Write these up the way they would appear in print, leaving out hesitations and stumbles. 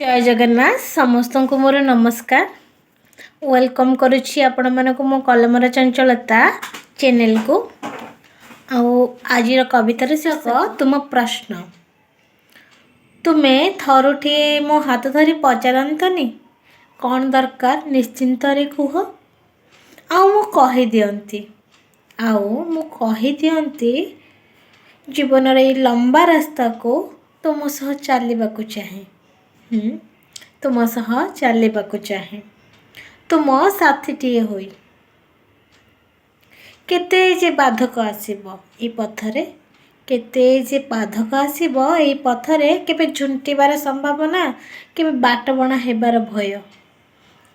जय जगन्नाथ समस्त को मोर नमस्कार। वेलकम करुच्ची आपण मानक मो कलमर चंचलता चैनल को। आज कवितार शीर्षक तुम प्रश्न। तुमे थरुठी मो हाथ धरी पचारतनी कौन दरकार निश्चिंत रे कुह मु कहि दियंती मु कहि दियंती जीवन रे लंबा रास्ता को तुम सह चलवाक चाहे तुम सह चलवाक चाहे तुम साथीटीए होई केते जे बाधक आसीबो ए पथरे केते जे बाधक आसीबो ए पथरे केबे झुंटीबार संभावना केबे बाटबणा हेबार भय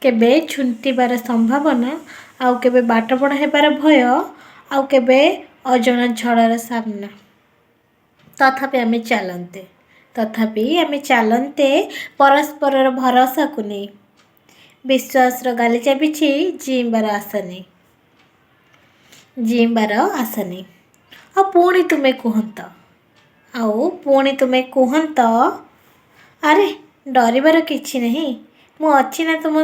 केबे झुंटीबार संभावना आउ केबे बाटबणा हेबार भय आउ केबे अजଣା झड़र सामना तथापि आमे चलते परस्पर भरोसा को नहीं विश्वास गालीचा बिछी जीवार आशा नहीं पुणी तुम्हें कहत अरे डरबार किछि नहीं मु अच्छी ना तुम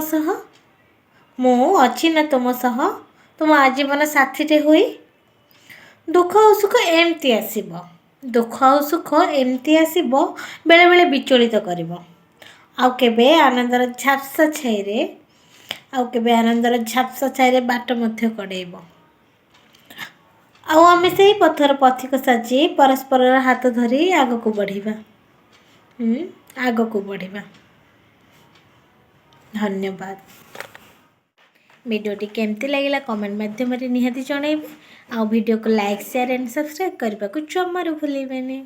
सह तुम आजीवन साथीटे होई दुख और सुख एमती आसीबो बेले बेले विचलित करिवो आउ केबे आनंदर झापसा छाइरे बाट मध्य कड़ेइबो आमे से पथर पथिक साजी परस्पर हाथ धरी आग को बढ़िबा। धन्यवाद। वीडियोटी केमती लगिला कमेंट माध्यम निहाती जणाइबे वीडियो को लाइक शेयर एंड सब्सक्राइब करने को जमारू भूलिबेनी।